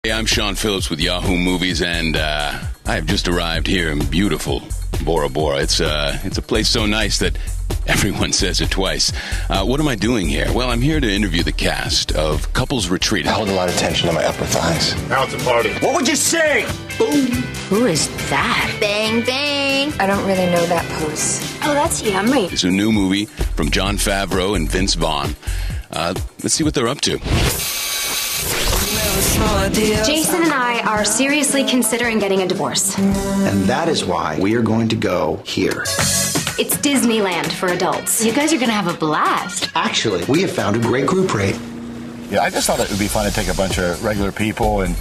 Hey, I'm Sean Phillips with Yahoo Movies, and I have just arrived here in beautiful Bora Bora. It's a place so nice that everyone says it twice. What am I doing here? Well, I'm here to interview the cast of Couples Retreat. I hold a lot of tension on my upper thighs. Now it's a party. What would you say? Boom. Who is that? Bang, bang. I don't really know that pose. Oh, that's yummy. It's a new movie from Jon Favreau and Vince Vaughn. Let's see what they're up to. Jason and I are seriously considering getting a divorce. And that is why we are going to go here. It's Disneyland for adults. You guys are going to have a blast. Actually, we have found a great group rate. Yeah, I just thought it would be fun to take a bunch of regular people and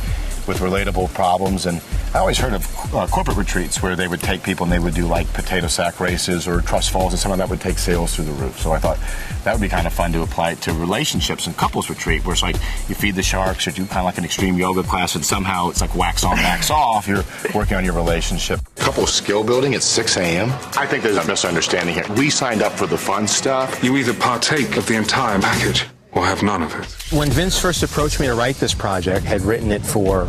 with relatable problems. And I always heard of corporate retreats where they would take people and they would do like potato sack races or trust falls, and some of that would take sales through the roof. So I thought that would be kind of fun to apply it to relationships and couples retreat, where it's like you feed the sharks or do kind of like an extreme yoga class, and somehow it's like wax on, wax off. You're working on your relationship. Couple skill building at 6 a.m. I think there's a misunderstanding here. We signed up for the fun stuff. You either partake of the entire package or have none of it. When Vince first approached me to write this project, had written it for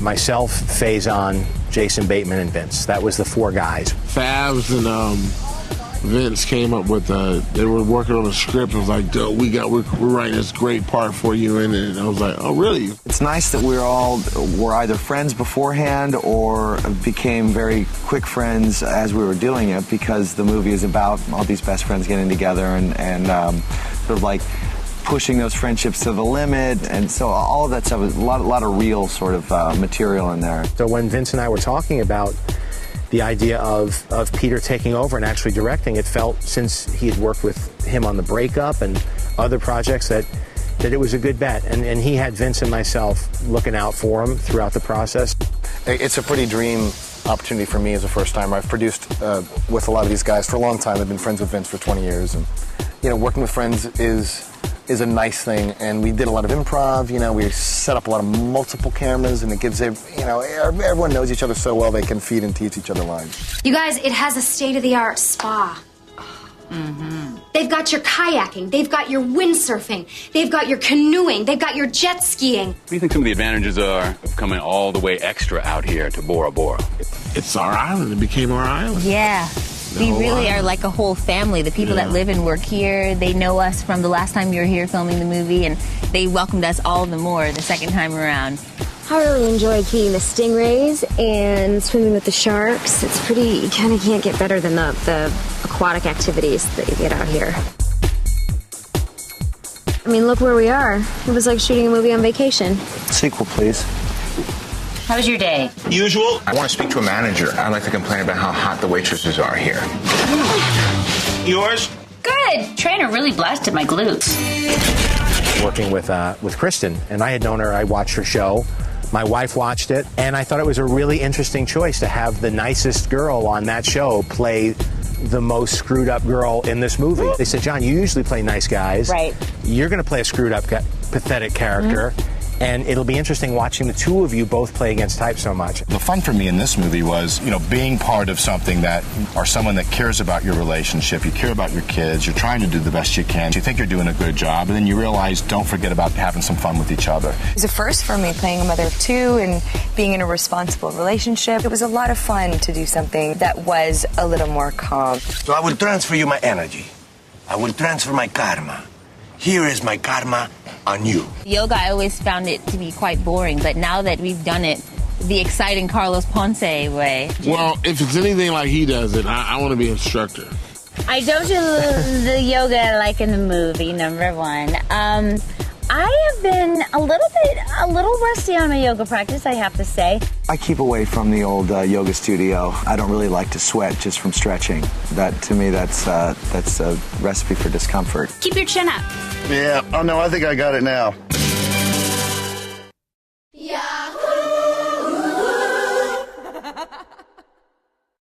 myself, Faison, Jason Bateman, and Vince. That was the four guys. Favs and Vince came up with they were working on a script. It was like, we're writing this great part for you in it. And I was like, oh, really? It's nice that we're either friends beforehand or became very quick friends as we were doing it, because the movie is about all these best friends getting together and sort of like pushing those friendships to the limit, and so all of that stuff is a lot of real sort of material in there. So when Vince and I were talking about the idea of Peter taking over and actually directing, it felt, since he had worked with him on The Breakup and other projects, that it was a good bet. And he had Vince and myself looking out for him throughout the process. It's a pretty dream opportunity for me as a first timer. I've produced with a lot of these guys for a long time. I've been friends with Vince for 20 years, and working with friends is a nice thing, and we did a lot of improv. We set up a lot of multiple cameras, and it gives everyone knows each other so well they can feed and teach each other lines. You guys, it has a state-of-the-art spa. Mm-hmm. They've got your kayaking, they've got your windsurfing, they've got your canoeing, they've got your jet skiing. What do you think some of the advantages are of coming all the way extra out here to Bora Bora? It's our island. It became our island. Yeah. We really are like a whole family. The people that live and work here, they know us from the last time you were here filming the movie, and they welcomed us all the more the second time around. I really enjoyed feeding the stingrays and swimming with the sharks. It's pretty, you kind of can't get better than the aquatic activities that you get out here. I mean, look where we are. It was like shooting a movie on vacation. Sequel, please. How was your day? Usual. I want to speak to a manager. I'd like to complain about how hot the waitresses are here. Yours? Good. Trainer really blasted my glutes. Working with Kristen, and I had known her. I watched her show. My wife watched it, and I thought it was a really interesting choice to have the nicest girl on that show play the most screwed up girl in this movie. They said, John, you usually play nice guys. Right. You're going to play a screwed up, pathetic character. Mm-hmm. And it'll be interesting watching the two of you both play against type so much. The fun for me in this movie was, being part of something that, or someone that cares about your relationship, you care about your kids, you're trying to do the best you can, you think you're doing a good job, and then you realize, don't forget about having some fun with each other. It was a first for me, playing a mother of two and being in a responsible relationship. It was a lot of fun to do something that was a little more calm. So I will transfer you my energy. I will transfer my karma. Here is my karma on you. Yoga, I always found it to be quite boring, but now that we've done it the exciting Carlos Ponce way. Well, if it's anything like he does it, I want to be an instructor. I don't do the yoga like in the movie, number one. I have been a little rusty on my yoga practice, I have to say. I keep away from the old yoga studio. I don't really like to sweat just from stretching. That, to me, that's a recipe for discomfort. Keep your chin up. Yeah. Oh, no, I think I got it now.